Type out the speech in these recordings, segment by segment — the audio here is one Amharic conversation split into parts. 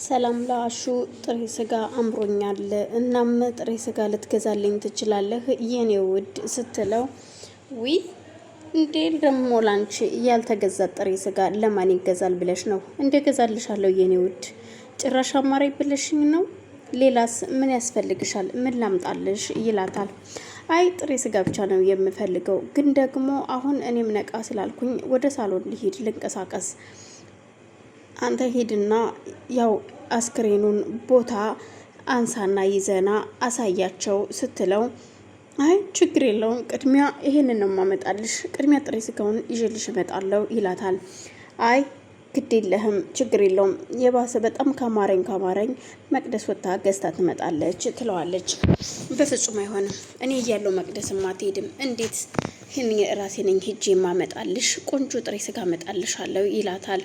ሰላም ላሹ ጥሬ ስጋ አምሮኛል እናም ጥሬ ስጋ ልትገዛልኝ ትችላለህ የኔ ውድ ስትለው ዊ እንዴ ደሞ ላንቺ ያልተገዛ ጥሬ ስጋ ለማን ይገዛል ብለሽ ነው እንደገዛልሻለሁ የኔ ውድ ጭራሽ አማራይ ብለሽኝ ነው ሌላስ ምን ያስፈልግሻል ምን ላምጣልሽ ይላታል አይ ጥሬ ስጋ ብቻ ነው የምፈልገው ግን ደግሞ አሁን እኔም ነቃ ስላልኩኝ ወደ ሳሎን ልሂድ ልንቀሳቀስ አንተ ሄድና ያው አስክሬኑን ቦታ አንሳና ይዘና አሳያቸው ስትለው አይ ችግር የለውም ቅድሚያ ይሄንን ነው ማመጣልሽ ቅድሚያ ጥሬ ስጋውን ይዤልሽ እመጣለሁ ይላታል አይ ግድ የለህም ችግር የለውም የባሰ በጣም ካማረኝ መቅደስ ወጣ ገዝታ ትመጣለች ትለዋለች በፍጹም አይሆንም እኔ እያለሁ መቅደስማ አትሄድም እንዴት እኔ ራሴ ነኝ ሄጄ ማመጣልሽ ቆንጆ ጥሬ ስጋ አመጣልሻለሁ ይላታል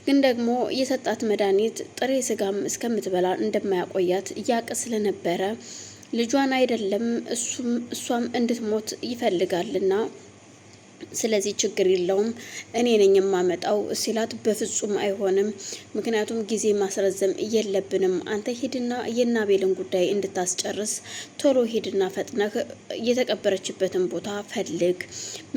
ግን ደግሞ የሰጣት መድኃኒት ጥሬ ስጋም እስከምትበላ እንደማያቆያት ያቅ ስለነበረ ልጇን አይደለም እሷም እንድትሞት ይፈልጋልና ስለዚህ ችግር የለውም እኔ ነኝ የማመጣው ሲላት በፍጹም አይሆንም ምክንያቱም ጊዜ ማስረዘም የለብንም አንተ ሄድና የናቤልን ጉዳይ እንድታስጨርስ ቶሎ ሄድና ፈጥነህ የተቀበረችበትን ቦታ ፈልግ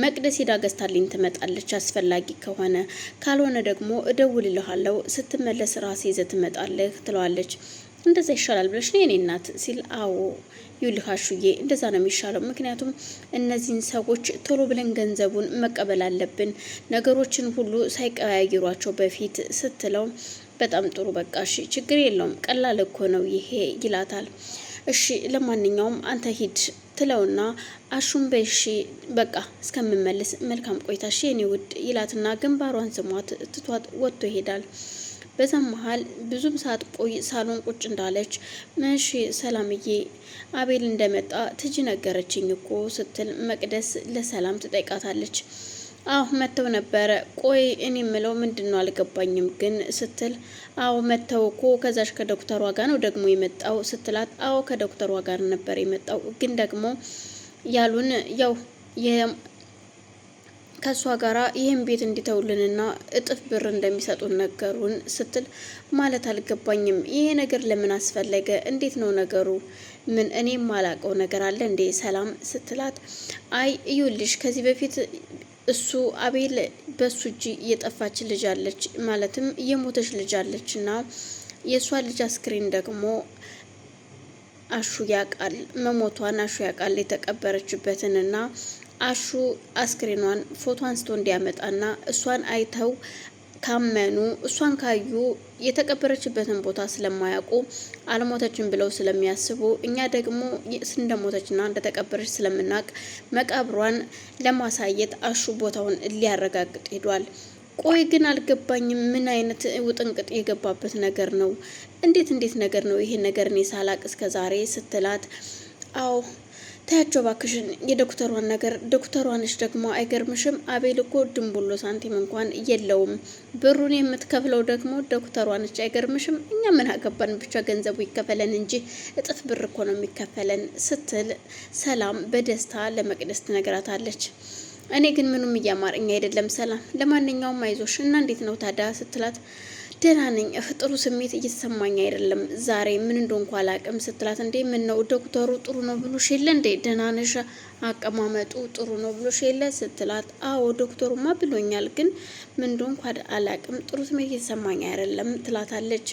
መቅደስ ሄዳ ገዝታልኝ ትመጣለች አስፈላጊ ከሆነ ካልሆነ ደግሞ እደውልልሃለሁ ስትመለስ ራሴ ይዘህ ትመጣለህ ትለዋለች እንደዛ ይሻላል ብለሽ ነው የኔ እናት ሲል አዎ ይልካሹዬ እንደዛ ነው የሚሻለው ምክንያቱም እነዚህን ሰዎች ቶሎ ብለን ገንዘቡን መቀበል አለብን ነገሮችን ሁሉ ሳይቀያይሯቸው በፊት ስትለው በጣም ጥሩ በቃ እሺ ችግር የለውም ቀላል እኮ ነው ይሄ ይላታል እሺ ለማንኛውም አንተ ሂድ ትለውና አሹም በእሺ በቃ እስከምመለስ መልካም ቆይታ እሺ የኔ ውድ ይላትና ግንባሯን ስሟት ትቷት ወጥቶ ይሄዳል በዛም መሃል ብዙም ሰዓት ቆይ ሳሎን ቁጭ እንዳለች እሺ ሰላምዬ አቤል እንደመጣ ትጂ ነገረችኝ እኮ ስትል መቅደስ ለሰላም ትጠይቃታለች አዎ መተው ነበረ ቆይ እኔ ምለው ምንድነው አልገባኝም ግን ስትል አዎ መተው እኮ ከዛሽ ከዶክተሯ ጋር ነው ደግሞ የመጣው ስትላት አዎ ከዶክተሯ ጋር ነበር የመጣው ግን ደግሞ ያሉን ያው ከሷ ጋራ ይሄን ቤት እንዲተውልንና እጥፍ ብር እንደሚሰጡን ነገሩን ስትል ማለት አልገባኝም ይሄ ነገር ለምን አስፈለገ እንዴት ነው ነገሩ ምን እኔም ማላቀው ነገር አለ እንዴ ሰላም ስትላት አይ እዩልሽ ከዚህ በፊት እሱ አቤል በሱ እጅ የጠፋች ልጅ አለች ማለትም የሞተች ልጅ አለችና የሷ ልጅ አስክሬን ደግሞ አሹ ያቃል መሞቷን አሹ ያቃል የተቀበረችበትንና አሹ አስክሬኗን ፎቶ አንስቶ እንዲያመጣና እሷን አይተው ካመኑ እሷን ካዩ የተቀበረችበትን ቦታ ስለማያውቁ አልሞተችም ብለው ስለሚያስቡ እኛ ደግሞ እንደሞተችና እንደተቀበረች ስለምናቅ መቃብሯን ለማሳየት አሹ ቦታውን ሊያረጋግጥ ሄዷል ቆይ ግን አልገባኝም ምን አይነት ውጥንቅጥ የገባበት ነገር ነው እንዴት ነገር ነው ይሄ ነገር እኔ ሳላቅ እስከዛሬ ስትላት አዎ ታያቸው ባክሽን የዶክተሯን ነገር ዶክተሯንሽ ደግሞ አይገርምሽም አቤል እኮ ድንቡሎ ሳንቲም እንኳን የለውም ብሩን የምትከፍለው ደግሞ ዶክተሯንሽ አይገርምሽም እኛ ምን አገባን ብቻ ገንዘቡ ይከፈለን እንጂ እጥፍ ብር እኮ ነው የሚከፈለን ስትል ሰላም በደስታ ለመቅደስ ትነግራታለች እኔ ግን ምንም እያማረኝ አይደለም ሰላም ለማንኛውም አይዞሽ እና እንዴት ነው ታዲያ ስትላት ደህና ነኝ ጥሩ ስሜት እየተሰማኝ አይደለም ዛሬ ምን እንደሆንኩ አላቅም ስትላት እንዴ ምን ነው ዶክተሩ ጥሩ ነው ብሎሽ የለ እንዴ ደህና ነሽ አቀማመጡ ጥሩ ነው ብሎሽ የለ ስትላት አዎ ዶክተሩማ ብሎኛል ግን ምን እንደሆንኩ አላቅም ጥሩ ስሜት እየተሰማኝ አይደለም ትላታለች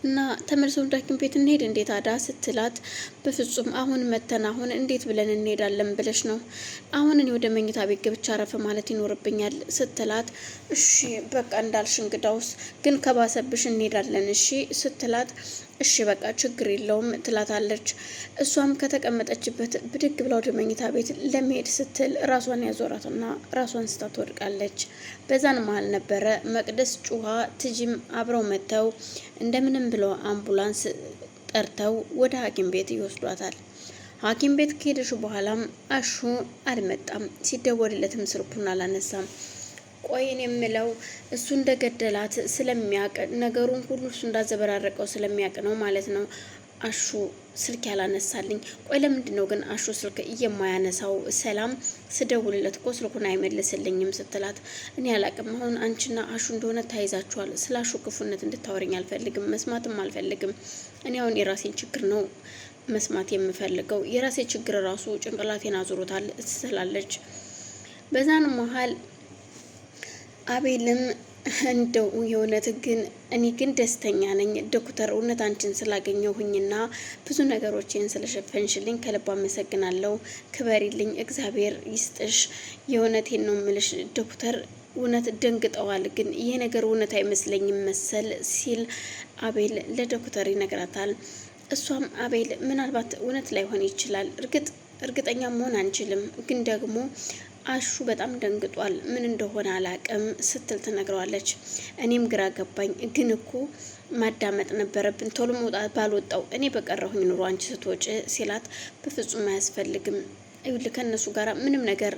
እና ተመልሶ ዳኪም ቤት እንሄድ እንዴት አዳ ስትላት በፍጹም አሁን መተን አሁን እንዴት ብለን እንሄዳለን ብለሽ ነው አሁን እኔ ወደ መኝታ ቤት ገብቻ አረፈ ማለት ይኖርብኛል ስትላት እሺ በቃ እንዳልሽ እንግዳውስ ግን ከባሰብሽ እንሄዳለን እሺ ስትላት እሺ በቃ ችግር የለውም ትላታለች እሷም ከተቀመጠችበት ብድግ ብላ ወደ መኝታ ቤት ለመሄድ ስትል ራሷን ያዞራትና ራሷን ስታ ትወድቃለች በዛን መሃል ነበረ መቅደስ ጩሃ ትጂም አብረው መተው እንደምንም ብለው አምቡላንስ ጠርተው ወደ ሐኪም ቤት ይወስዷታል ሐኪም ቤት ከሄደሽ በኋላም አሹ አልመጣም ሲደወልለትም ስልኩን አላነሳም ቆይን የምለው እሱ እንደገደላት ስለሚያቅ ነገሩን ሁሉ እሱ እንዳዘበራረቀው ስለሚያቅ ነው ማለት ነው አሹ ስልክ ያላነሳልኝ? ቆይ ለምንድን ነው ግን አሹ ስልክ የማያነሳው? ሰላም ስደውልለት እኮ ስልኩን አይመልስልኝም ስትላት፣ እኔ አላቅም፣ አሁን አንቺና አሹ እንደሆነ ተያይዛችኋል። ስለ አሹ ክፉነት እንድታወሪኝ አልፈልግም፣ መስማትም አልፈልግም። እኔ አሁን የራሴን ችግር ነው መስማት የምፈልገው። የራሴ ችግር ራሱ ጭንቅላቴን አዙሮታል ትላለች። በዛን መሀል አቤልም እንደው የእውነት ግን እኔ ግን ደስተኛ ነኝ ዶክተር፣ እውነት አንቺን ስላገኘሁኝና ብዙ ነገሮችን ስለሸፈንሽልኝ ከልብ አመሰግናለሁ። ክበሪልኝ፣ እግዚአብሔር ይስጥሽ። የእውነቴን ነው ምልሽ ዶክተር። እውነት ደንግጠዋል፣ ግን ይሄ ነገር እውነት አይመስለኝም መሰል ሲል አቤል ለዶክተር ይነግራታል። እሷም አቤል ምናልባት እውነት ላይሆን ይችላል፣ እርግጠኛ መሆን አንችልም፣ ግን ደግሞ አሹ በጣም ደንግጧል፣ ምን እንደሆነ አላቅም ስትል ትነግረዋለች። እኔም ግራ ገባኝ፣ ግን እኮ ማዳመጥ ነበረብን፣ ቶሎ መውጣት ባልወጣው እኔ በቀረሁኝ ኑሮ አንቺ ስትወጪ ሲላት፣ በፍጹም አያስፈልግም፣ ይኸውልህ ከእነሱ ጋር ምንም ነገር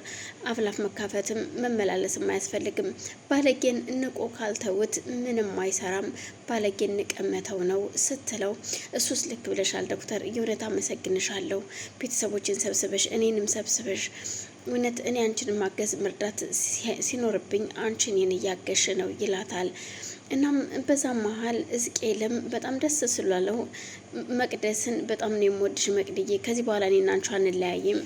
አፍላፍ መካፈትም መመላለስም አያስፈልግም። ባለጌን ንቆ ካልተውት ምንም አይሰራም፣ ባለጌን ንቀመተው ነው ስትለው፣ እሱስ ልክ ብለሻል ዶክተር፣ የእውነት አመሰግንሻለሁ። ቤተሰቦችን ሰብስበሽ እኔንም ሰብስበሽ እውነት እኔ አንቺን ማገዝ መርዳት ሲኖርብኝ አንቺ እኔን እያገሽ ነው ይላታል። እናም በዛ መሀል እዝቄልም በጣም ደስ ስላለው መቅደስን በጣም ነው የምወድሽ መቅድዬ፣ ከዚህ በኋላ እኔና አንቺ አንለያይም